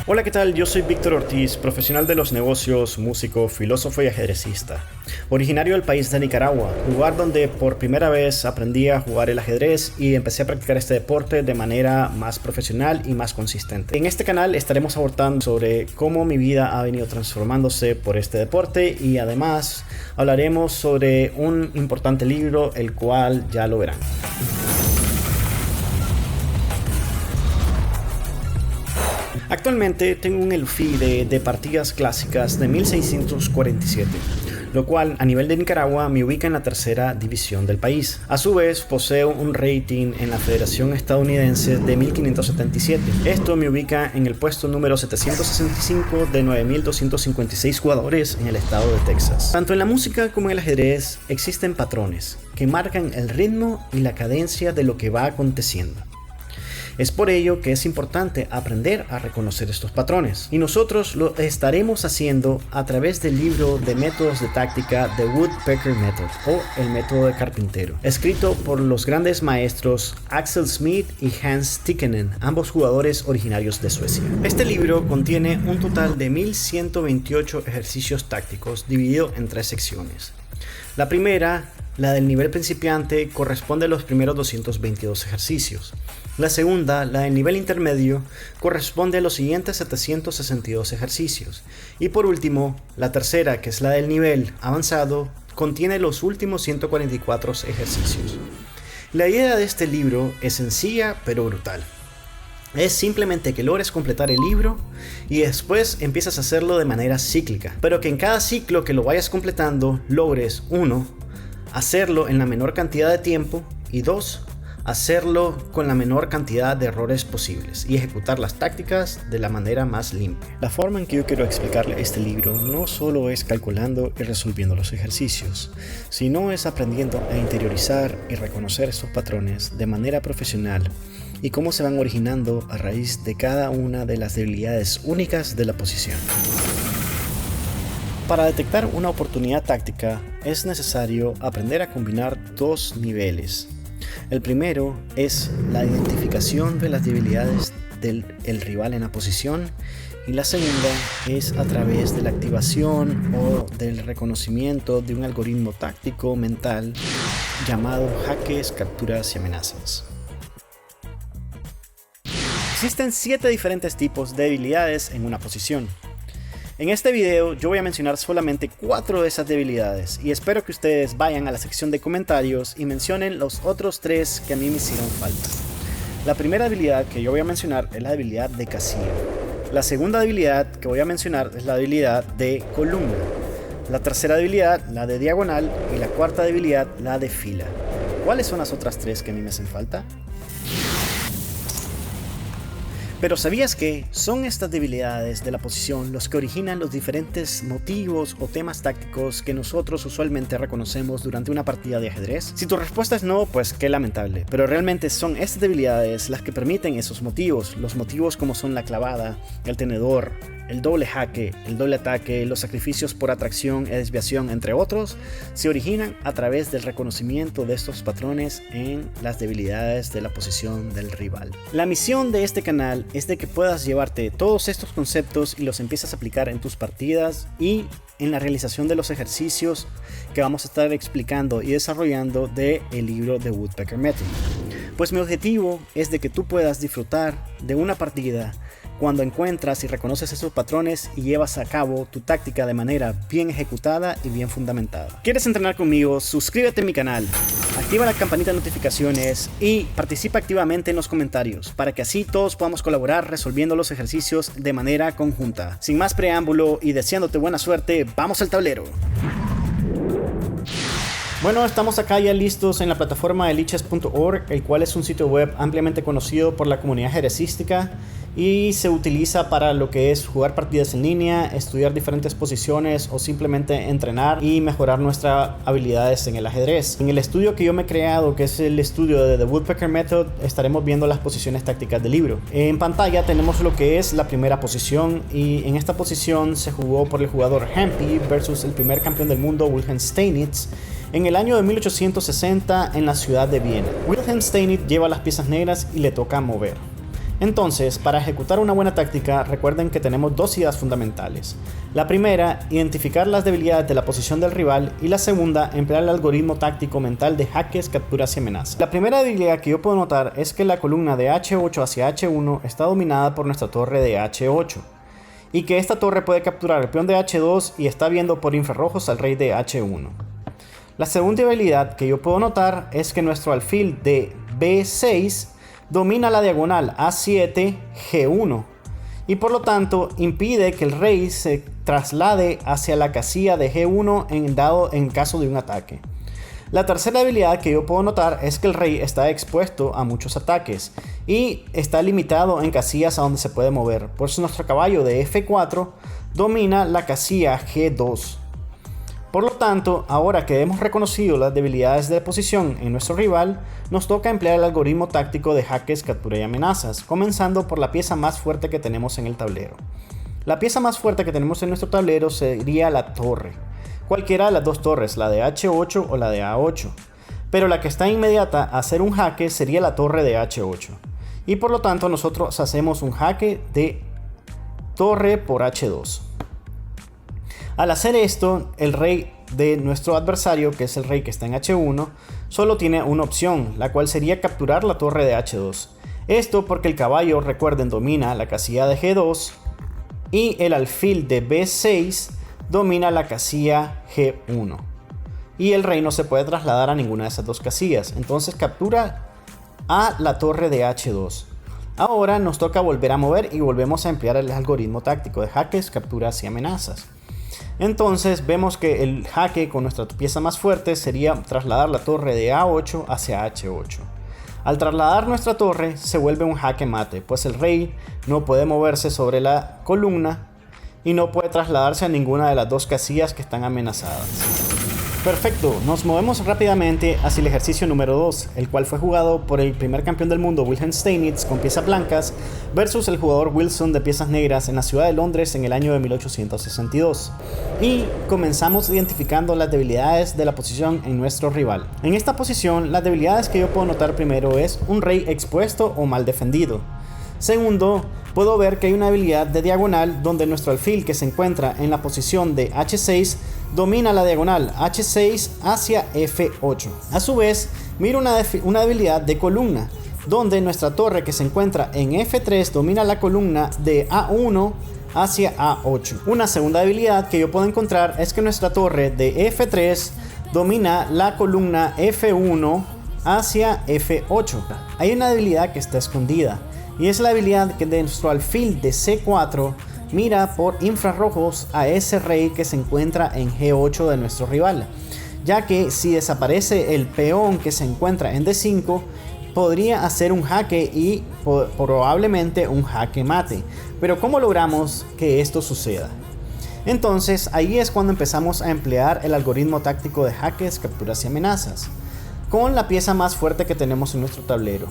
Hola, ¿qué tal? Yo soy Víctor Ortiz, profesional de los negocios, músico, filósofo y ajedrecista. Originario del país de Nicaragua, lugar donde por primera vez aprendí a jugar el ajedrez y empecé a practicar este deporte de manera más profesional y más consistente. En este canal estaremos abordando sobre cómo mi vida ha venido transformándose por este deporte y además hablaremos sobre un importante libro, el cual ya lo verán. Actualmente tengo un Elufi de partidas clásicas de 1647, lo cual a nivel de Nicaragua me ubica en la tercera división del país. A su vez poseo un rating en la Federación Estadounidense de 1577. Esto me ubica en el puesto número 765 de 9256 jugadores en el estado de Texas. Tanto en la música como en el ajedrez existen patrones que marcan el ritmo y la cadencia de lo que va aconteciendo. Es por ello que es importante aprender a reconocer estos patrones, y nosotros lo estaremos haciendo a través del libro de métodos de táctica The Woodpecker Method o el método de carpintero, escrito por los grandes maestros Axel Smith y Hans Tikkanen, ambos jugadores originarios de Suecia. Este libro contiene un total de 1128 ejercicios tácticos dividido en 3 secciones. La primera, la del nivel principiante, corresponde a los primeros 222 ejercicios. La segunda, la del nivel intermedio, corresponde a los siguientes 762 ejercicios. Y por último, la tercera, que es la del nivel avanzado, contiene los últimos 144 ejercicios. La idea de este libro es sencilla pero brutal. Es simplemente que logres completar el libro y después empiezas a hacerlo de manera cíclica, pero que en cada ciclo que lo vayas completando logres 1. Hacerlo en la menor cantidad de tiempo y 2. Hacerlo con la menor cantidad de errores posibles y ejecutar las tácticas de la manera más limpia. La forma en que yo quiero explicarle este libro no solo es calculando y resolviendo los ejercicios, sino es aprendiendo a interiorizar y reconocer estos patrones de manera profesional y cómo se van originando a raíz de cada una de las debilidades únicas de la posición. Para detectar una oportunidad táctica es necesario aprender a combinar 2 niveles. El primero es la identificación de las debilidades del rival en la posición, y la segunda es a través de la activación o del reconocimiento de un algoritmo táctico mental llamado jaques, capturas y amenazas. Existen 7 diferentes tipos de debilidades en una posición. En este video yo voy a mencionar solamente 4 de esas debilidades y espero que ustedes vayan a la sección de comentarios y mencionen los otros 3 que a mí me hicieron falta. La primera debilidad que yo voy a mencionar es la debilidad de casilla. La segunda debilidad que voy a mencionar es la debilidad de columna. La tercera debilidad, la de diagonal, y la cuarta debilidad, la de fila. ¿Cuáles son las otras 3 que a mí me hacen falta? Pero ¿sabías que son estas debilidades de la posición los que originan los diferentes motivos o temas tácticos que nosotros usualmente reconocemos durante una partida de ajedrez? Si tu respuesta es no, pues qué lamentable, pero realmente son estas debilidades las que permiten esos motivos, los motivos como son la clavada, el tenedor, el doble jaque, el doble ataque, los sacrificios por atracción y desviación, entre otros, se originan a través del reconocimiento de estos patrones en las debilidades de la posición del rival. La misión de este canal es de que puedas llevarte todos estos conceptos y los empieces a aplicar en tus partidas y en la realización de los ejercicios que vamos a estar explicando y desarrollando del libro The Woodpecker Method. Pues mi objetivo es de que tú puedas disfrutar de una partida cuando encuentras y reconoces esos patrones y llevas a cabo tu táctica de manera bien ejecutada y bien fundamentada. ¿Quieres entrenar conmigo? Suscríbete a mi canal, activa la campanita de notificaciones y participa activamente en los comentarios para que así todos podamos colaborar resolviendo los ejercicios de manera conjunta. Sin más preámbulo y deseándote buena suerte, ¡vamos al tablero! Bueno, estamos acá ya listos en la plataforma de lichess.org, el cual es un sitio web ampliamente conocido por la comunidad ajedrecística y se utiliza para lo que es jugar partidas en línea, estudiar diferentes posiciones o simplemente entrenar y mejorar nuestras habilidades en el ajedrez. En el estudio que yo me he creado, que es el estudio de The Woodpecker Method, estaremos viendo las posiciones tácticas del libro. En pantalla tenemos lo que es la primera posición, y en esta posición se jugó por el jugador Hempy versus el primer campeón del mundo, Wilhelm Steinitz, en el año de 1860 en la ciudad de Viena. Wilhelm Steinitz lleva las piezas negras y le toca mover. Entonces, para ejecutar una buena táctica, recuerden que tenemos dos ideas fundamentales. La primera, identificar las debilidades de la posición del rival, y la segunda, emplear el algoritmo táctico mental de jaques, capturas y amenazas. La primera debilidad que yo puedo notar es que la columna de H8 hacia H1 está dominada por nuestra torre de H8, y que esta torre puede capturar el peón de H2 y está viendo por infrarrojos al rey de H1. La segunda debilidad que yo puedo notar es que nuestro alfil de B6 domina la diagonal A7, G1, y por lo tanto impide que el rey se traslade hacia la casilla de G1 en caso de un ataque. La tercera debilidad que yo puedo notar es que el rey está expuesto a muchos ataques y está limitado en casillas a donde se puede mover. Por eso nuestro caballo de F4 domina la casilla G2. Por lo tanto, ahora que hemos reconocido las debilidades de posición en nuestro rival, nos toca emplear el algoritmo táctico de jaques, captura y amenazas, comenzando por la pieza más fuerte que tenemos en el tablero. La pieza más fuerte que tenemos en nuestro tablero sería la torre. Cualquiera de las dos torres, la de H8 o la de A8. Pero la que está inmediata a hacer un jaque sería la torre de H8. Y por lo tanto nosotros hacemos un jaque de torre por H2. Al hacer esto, el rey de nuestro adversario, que es el rey que está en H1, solo tiene una opción, la cual sería capturar la torre de H2. Esto porque el caballo, recuerden, domina la casilla de G2 y el alfil de B6 domina la casilla G1. Y el rey no se puede trasladar a ninguna de esas dos casillas, entonces captura a la torre de H2. Ahora nos toca volver a mover y volvemos a emplear el algoritmo táctico de jaques, capturas y amenazas. Entonces vemos que el jaque con nuestra pieza más fuerte sería trasladar la torre de A8 hacia H8. Al trasladar nuestra torre se vuelve un jaque mate, pues el rey no puede moverse sobre la columna y no puede trasladarse a ninguna de las dos casillas que están amenazadas. Perfecto, nos movemos rápidamente hacia el ejercicio número 2, el cual fue jugado por el primer campeón del mundo Wilhelm Steinitz con piezas blancas versus el jugador Wilson de piezas negras en la ciudad de Londres en el año de 1862. Y comenzamos identificando las debilidades de la posición en nuestro rival. En esta posición, las debilidades que yo puedo notar primero es un rey expuesto o mal defendido. Segundo, puedo ver que hay una debilidad de diagonal donde nuestro alfil, que se encuentra en la posición de H6, domina la diagonal H6 hacia F8. A su vez, miro una debilidad de columna donde nuestra torre, que se encuentra en F3, domina la columna de A1 hacia A8. Una segunda debilidad que yo puedo encontrar es que nuestra torre de F3 domina la columna F1 hacia F8. Hay una debilidad que está escondida, y es la habilidad que de nuestro alfil de C4 mira por infrarrojos a ese rey que se encuentra en G8 de nuestro rival, ya que si desaparece el peón que se encuentra en D5, podría hacer un jaque y probablemente un jaque mate. Pero ¿cómo logramos que esto suceda? Entonces ahí es cuando empezamos a emplear el algoritmo táctico de jaques, capturas y amenazas con la pieza más fuerte que tenemos en nuestro tablero.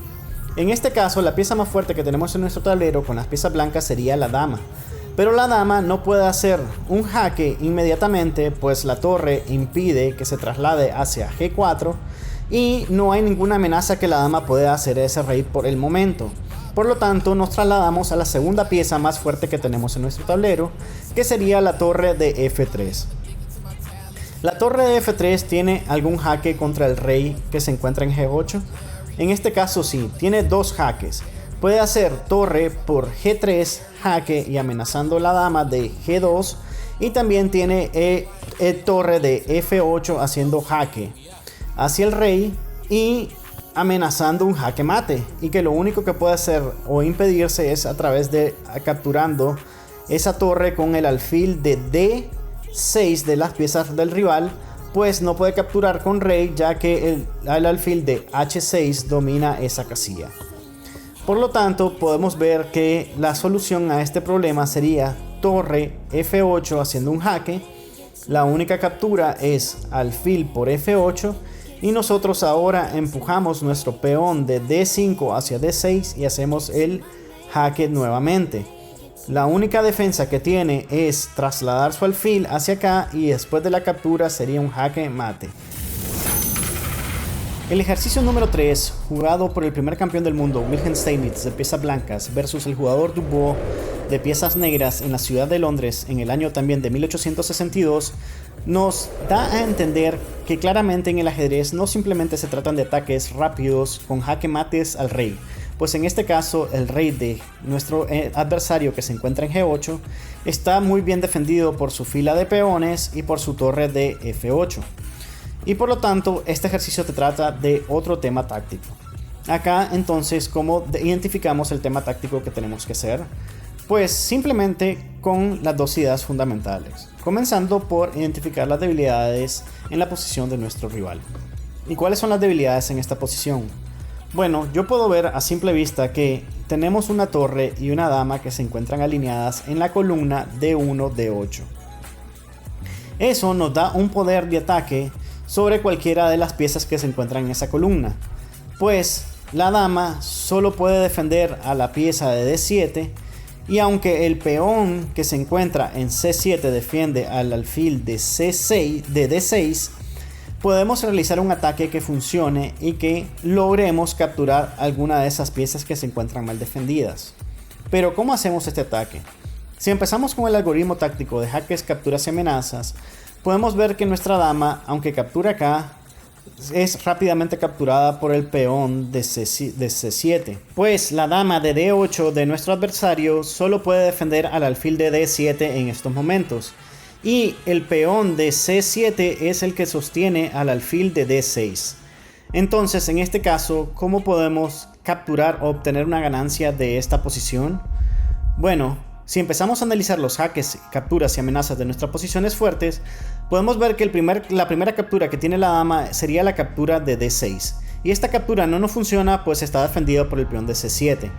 En este caso, la pieza más fuerte que tenemos en nuestro tablero con las piezas blancas sería la dama. Pero la dama no puede hacer un jaque inmediatamente, pues la torre impide que se traslade hacia G4 y no hay ninguna amenaza que la dama pueda hacer a ese rey por el momento. Por lo tanto, nos trasladamos a la segunda pieza más fuerte que tenemos en nuestro tablero, que sería la torre de F3. La torre de F3 tiene algún jaque contra el rey que se encuentra en G8. En este caso sí, tiene dos jaques. Puede hacer torre por G3, jaque y amenazando la dama de G2. Y también tiene torre de F8 haciendo jaque hacia el rey y amenazando un jaque mate. Y que lo único que puede hacer o impedirse es a través de capturando esa torre con el alfil de D6 de las piezas del rival, pues no puede capturar con rey, ya que el alfil de H6 domina esa casilla. Por lo tanto, podemos ver que la solución a este problema sería torre F8 haciendo un jaque. La única captura es alfil por F8 y nosotros ahora empujamos nuestro peón de D5 hacia D6 y hacemos el jaque nuevamente. La única defensa que tiene es trasladar su alfil hacia acá y después de la captura sería un jaque mate. El ejercicio número 3, jugado por el primer campeón del mundo, Wilhelm Steinitz, de piezas blancas, versus el jugador Dubois de piezas negras en la ciudad de Londres en el año también de 1862, nos da a entender que claramente en el ajedrez no simplemente se tratan de ataques rápidos con jaque mates al rey, pues en este caso el rey de nuestro adversario, que se encuentra en G8, está muy bien defendido por su fila de peones y por su torre de F8. Y por lo tanto, este ejercicio te trata de otro tema táctico. Acá entonces, ¿cómo identificamos el tema táctico que tenemos que hacer? Pues simplemente con las dos ideas fundamentales, comenzando por identificar las debilidades en la posición de nuestro rival. ¿Y cuáles son las debilidades en esta posición? Bueno, yo puedo ver a simple vista que tenemos una torre y una dama que se encuentran alineadas en la columna D1, D8. Eso nos da un poder de ataque sobre cualquiera de las piezas que se encuentran en esa columna, pues la dama solo puede defender a la pieza de D7, y aunque el peón que se encuentra en C7 defiende al alfil de C6, de D6, podemos realizar un ataque que funcione y que logremos capturar alguna de esas piezas que se encuentran mal defendidas. Pero ¿cómo hacemos este ataque? Si empezamos con el algoritmo táctico de jaques, capturas y amenazas, podemos ver que nuestra dama, aunque captura acá, es rápidamente capturada por el peón de C7, pues la dama de D8 de nuestro adversario solo puede defender al alfil de D7 en estos momentos, y el peón de C7 es el que sostiene al alfil de D6. Entonces, en este caso, ¿cómo podemos capturar o obtener una ganancia de esta posición? Bueno, si empezamos a analizar los jaques, capturas y amenazas de nuestras posiciones fuertes, podemos ver que la primera captura que tiene la dama sería la captura de D6. Y esta captura no nos funciona, pues está defendida por el peón de C7.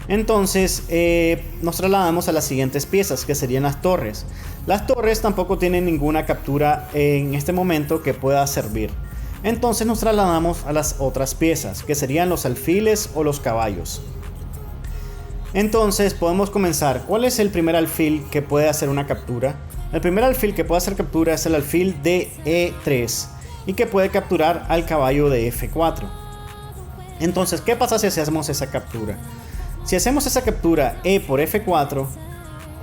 Entonces nos trasladamos a las siguientes piezas, que serían las torres. Las torres tampoco tienen ninguna captura en este momento que pueda servir. Entonces nos trasladamos a las otras piezas, que serían los alfiles o los caballos. Entonces podemos comenzar. ¿Cuál es el primer alfil que puede hacer una captura? El primer alfil que puede hacer captura es el alfil de E3 y que puede capturar al caballo de F4. Entonces, ¿qué pasa si hacemos esa captura? Si hacemos esa captura E por F4,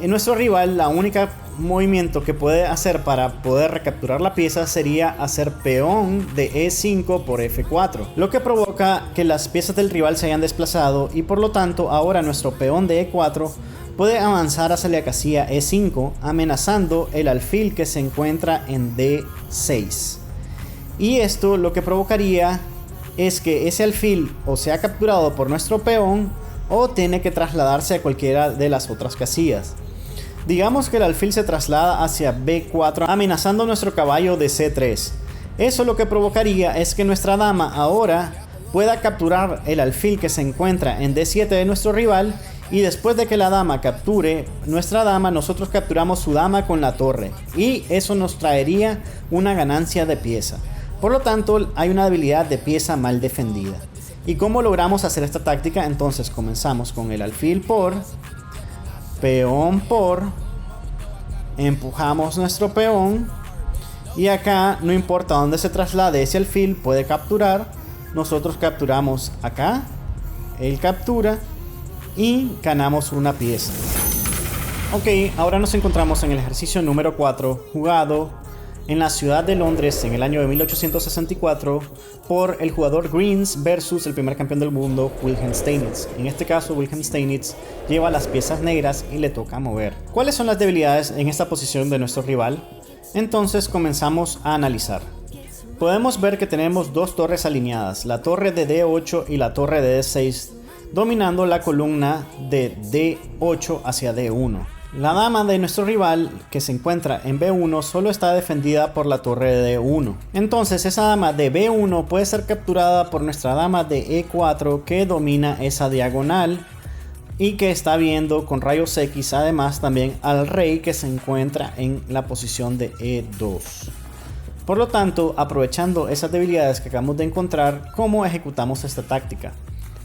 en nuestro rival la única movimiento que puede hacer para poder recapturar la pieza sería hacer peón de E5 por F4, lo que provoca que las piezas del rival se hayan desplazado y por lo tanto ahora nuestro peón de E4 puede avanzar hacia la casilla E5, amenazando el alfil que se encuentra en D6. Y esto lo que provocaría es que ese alfil o sea capturado por nuestro peón o tiene que trasladarse a cualquiera de las otras casillas. Digamos que el alfil se traslada hacia B4, amenazando nuestro caballo de C3. Eso lo que provocaría es que nuestra dama ahora pueda capturar el alfil que se encuentra en D7 de nuestro rival, y después de que la dama capture nuestra dama, nosotros capturamos su dama con la torre, y eso nos traería una ganancia de pieza. Por lo tanto, hay una debilidad de pieza mal defendida. ¿Y cómo logramos hacer esta táctica? Entonces comenzamos con el alfil por, peón por, empujamos nuestro peón y acá no importa dónde se traslade ese alfil puede capturar. Nosotros capturamos acá, él captura y ganamos una pieza. Ok, ahora nos encontramos en el ejercicio número 4 jugado en la ciudad de Londres en el año de 1864 por el jugador Greens versus el primer campeón del mundo, Wilhelm Steinitz. En este caso, Wilhelm Steinitz lleva las piezas negras y le toca mover. ¿Cuáles son las debilidades en esta posición de nuestro rival? Entonces comenzamos a analizar. Podemos ver que tenemos dos torres alineadas, la torre de D8 y la torre de D6, dominando la columna de D8 hacia D1. La dama de nuestro rival, que se encuentra en B1, solo está defendida por la torre de D1. Entonces esa dama de B1 puede ser capturada por nuestra dama de E4, que domina esa diagonal y que está viendo con rayos X además también al rey que se encuentra en la posición de E2. Por lo tanto, aprovechando esas debilidades que acabamos de encontrar, ¿cómo ejecutamos esta táctica?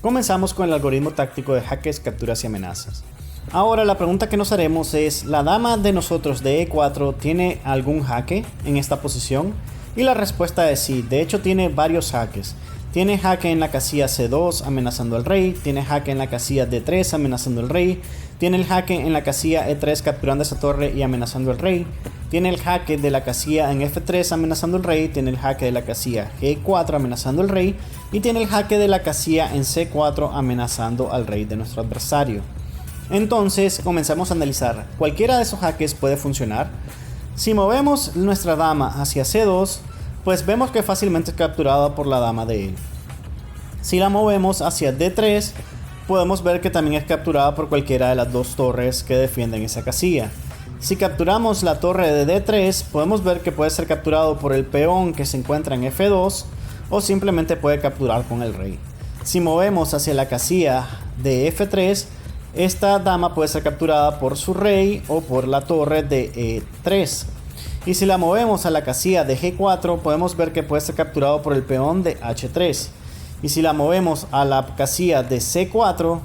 Comenzamos con el algoritmo táctico de jaques, capturas y amenazas. Ahora la pregunta que nos haremos es, ¿la dama de nosotros de E4 tiene algún jaque en esta posición? Y la respuesta es sí, de hecho tiene varios jaques. Tiene jaque en la casilla C2 amenazando al rey, tiene jaque en la casilla D3 amenazando al rey, tiene el jaque en la casilla E3 capturando esa torre y amenazando al rey, tiene el jaque de la casilla en F3 amenazando al rey, tiene el jaque de la casilla G4 amenazando al rey y tiene el jaque de la casilla en C4 amenazando al rey de nuestro adversario. Entonces comenzamos a analizar, cualquiera de esos jaques puede funcionar. Si movemos nuestra dama hacia C2, pues vemos que fácilmente es capturada por la dama de él. Si la movemos hacia D3, podemos ver que también es capturada por cualquiera de las dos torres que defienden esa casilla. Si capturamos la torre de D3, podemos ver que puede ser capturado por el peón que se encuentra en F2 o simplemente puede capturar con el rey. Si movemos hacia la casilla de F3, esta dama puede ser capturada por su rey o por la torre de E3. Y si la movemos a la casilla de G4, podemos ver que puede ser capturado por el peón de H3. Y si la movemos a la casilla de C4,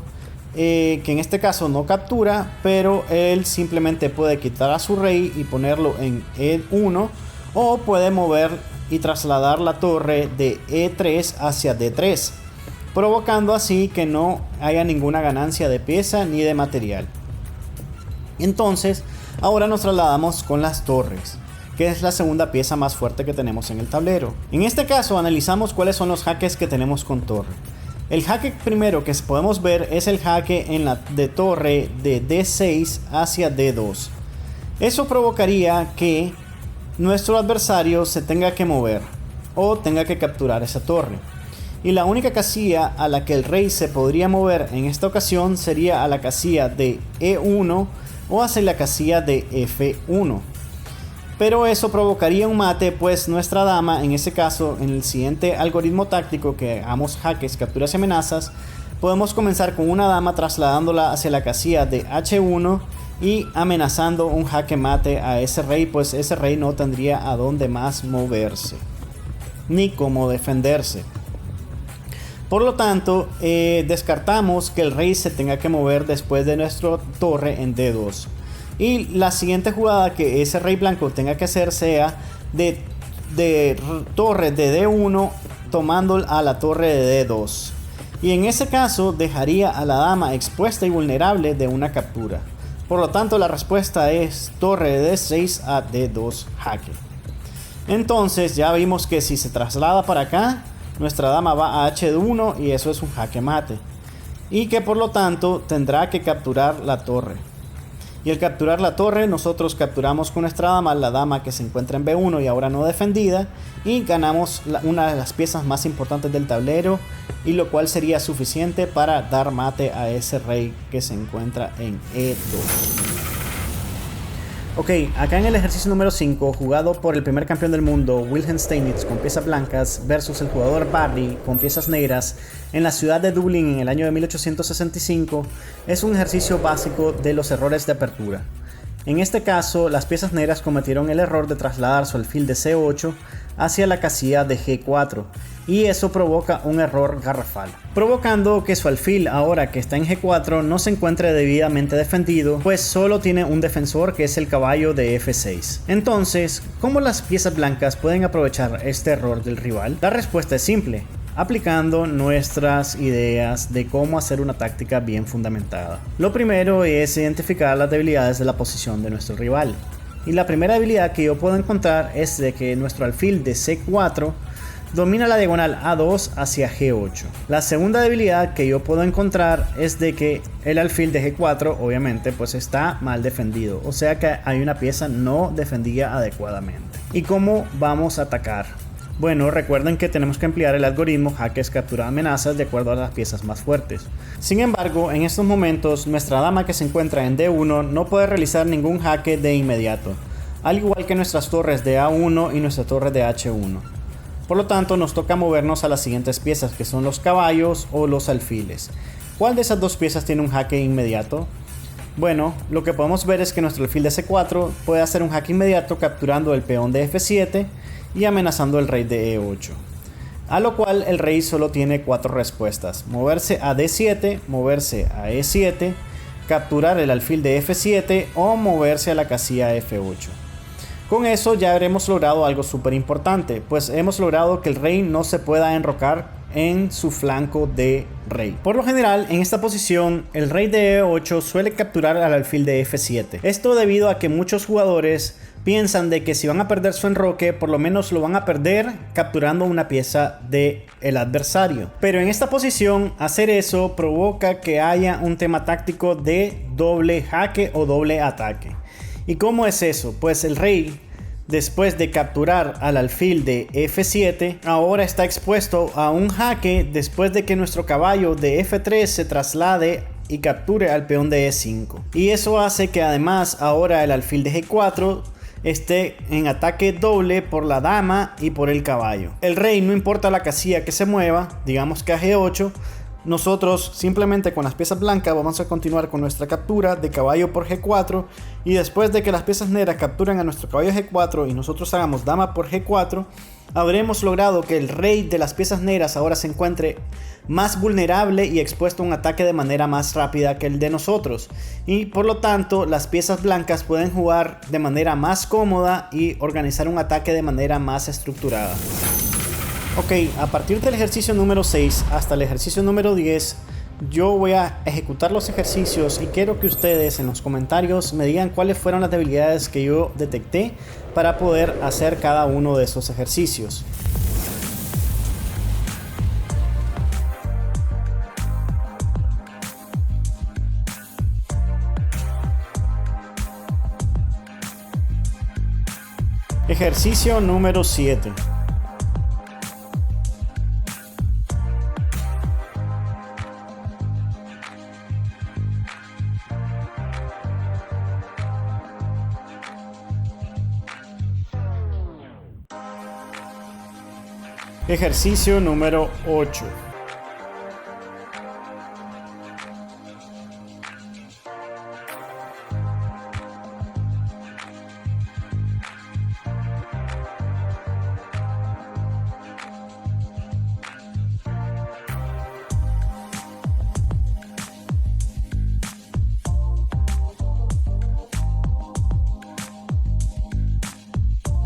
que en este caso no captura, pero él simplemente puede quitar a su rey y ponerlo en E1, o puede mover y trasladar la torre de E3 hacia D3, provocando así que no haya ninguna ganancia de pieza ni de material. Entonces, ahora nos trasladamos con las torres, que es la segunda pieza más fuerte que tenemos en el tablero. En este caso analizamos cuáles son los jaques que tenemos con torre. El jaque primero que podemos ver es el jaque en la de torre de D6 hacia D2. Eso provocaría que nuestro adversario se tenga que mover o tenga que capturar esa torre. Y la única casilla a la que el rey se podría mover en esta ocasión sería a la casilla de E1 o hacia la casilla de F1. Pero eso provocaría un mate, pues nuestra dama, en ese caso, en el siguiente algoritmo táctico que hagamos jaques, capturas y amenazas, podemos comenzar con una dama trasladándola hacia la casilla de H1 y amenazando un jaque mate a ese rey, pues ese rey no tendría a dónde más moverse, ni cómo defenderse. Por lo tanto, descartamos que el rey se tenga que mover después de nuestra torre en D2. Y la siguiente jugada que ese rey blanco tenga que hacer sea de torre de D1 tomando a la torre de D2. Y en ese caso dejaría a la dama expuesta y vulnerable de una captura. Por lo tanto, la respuesta es torre de D6 a D2 jaque. Entonces ya vimos que si se traslada para acá, nuestra dama va a H1 y eso es un jaque mate. Y que por lo tanto tendrá que capturar la torre. Y al capturar la torre, nosotros capturamos con nuestra dama la dama que se encuentra en B1 y ahora no defendida, y ganamos una de las piezas más importantes del tablero, y lo cual sería suficiente para dar mate a ese rey que se encuentra en E2. Ok, acá en el ejercicio número 5, jugado por el primer campeón del mundo, Wilhelm Steinitz, con piezas blancas, versus el jugador Barry con piezas negras, en la ciudad de Dublín en el año de 1865, es un ejercicio básico de los errores de apertura. En este caso, las piezas negras cometieron el error de trasladar su alfil de C8 hacia la casilla de G4, y eso provoca un error garrafal, provocando que su alfil, ahora que está en G4, no se encuentre debidamente defendido, pues solo tiene un defensor, que es el caballo de F6. Entonces, ¿cómo las piezas blancas pueden aprovechar este error del rival? La respuesta es simple: aplicando nuestras ideas de cómo hacer una táctica bien fundamentada. Lo primero es identificar las debilidades de la posición de nuestro rival. Y la primera debilidad que yo puedo encontrar es de que nuestro alfil de C4 domina la diagonal A2 hacia G8. La segunda debilidad que yo puedo encontrar es de que el alfil de G4 obviamente pues está mal defendido, o sea que hay una pieza no defendida adecuadamente. ¿Y cómo vamos a atacar? Bueno, recuerden que tenemos que emplear el algoritmo jaques, captura, amenazas de acuerdo a las piezas más fuertes. Sin embargo, en estos momentos nuestra dama que se encuentra en D1 no puede realizar ningún jaque de inmediato, al igual que nuestras torres de A1 y nuestra torre de H1. Por lo tanto, nos toca movernos a las siguientes piezas, que son los caballos o los alfiles. ¿Cuál de esas dos piezas tiene un jaque inmediato? Bueno, lo que podemos ver es que nuestro alfil de C4 puede hacer un jaque inmediato capturando el peón de F7 y amenazando el rey de E8. A lo cual el rey solo tiene 4 respuestas: moverse a D7, moverse a E7, capturar el alfil de F7 o moverse a la casilla F8. Con eso ya habremos logrado algo súper importante, pues hemos logrado que el rey no se pueda enrocar en su flanco de rey. Por lo general, en esta posición, el rey de E8 suele capturar al alfil de F7. Esto debido a que muchos jugadores piensan de que si van a perder su enroque, por lo menos lo van a perder capturando una pieza del adversario. Pero en esta posición, hacer eso provoca que haya un tema táctico de doble jaque o doble ataque. ¿Y cómo es eso? Pues el rey, después de capturar al alfil de F7, ahora está expuesto a un jaque después de que nuestro caballo de F3 se traslade y capture al peón de E5. Y eso hace que además ahora el alfil de G4 esté en ataque doble por la dama y por el caballo. El rey, no importa la casilla que se mueva, digamos que a G8, nosotros simplemente con las piezas blancas vamos a continuar con nuestra captura de caballo por G4, y después de que las piezas negras capturan a nuestro caballo G4 y nosotros hagamos dama por G4, habremos logrado que el rey de las piezas negras ahora se encuentre más vulnerable y expuesto a un ataque de manera más rápida que el de nosotros, y por lo tanto las piezas blancas pueden jugar de manera más cómoda y organizar un ataque de manera más estructurada. Ok, a partir del ejercicio número 6 hasta el ejercicio número 10, yo voy a ejecutar los ejercicios y quiero que ustedes en los comentarios me digan cuáles fueron las debilidades que yo detecté para poder hacer cada uno de esos ejercicios. Ejercicio número 7. Ejercicio número 8.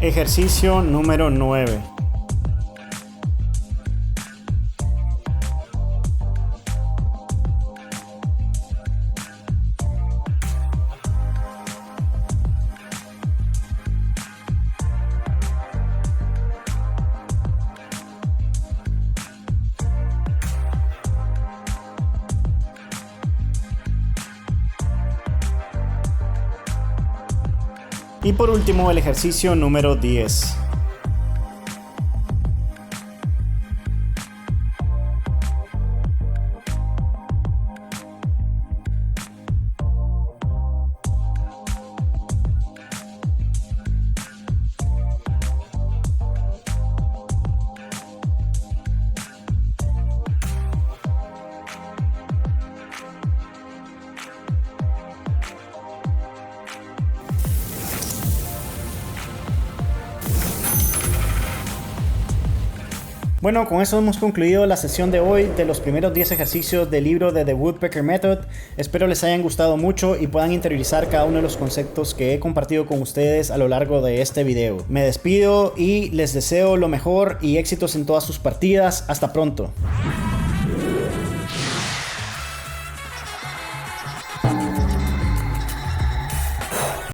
Ejercicio número 9. Y por último, el ejercicio número 10. Bueno, con eso hemos concluido la sesión de hoy de los primeros 10 ejercicios del libro de The Woodpecker Method. Espero les hayan gustado mucho y puedan interiorizar cada uno de los conceptos que he compartido con ustedes a lo largo de este video. Me despido y les deseo lo mejor y éxitos en todas sus partidas. Hasta pronto.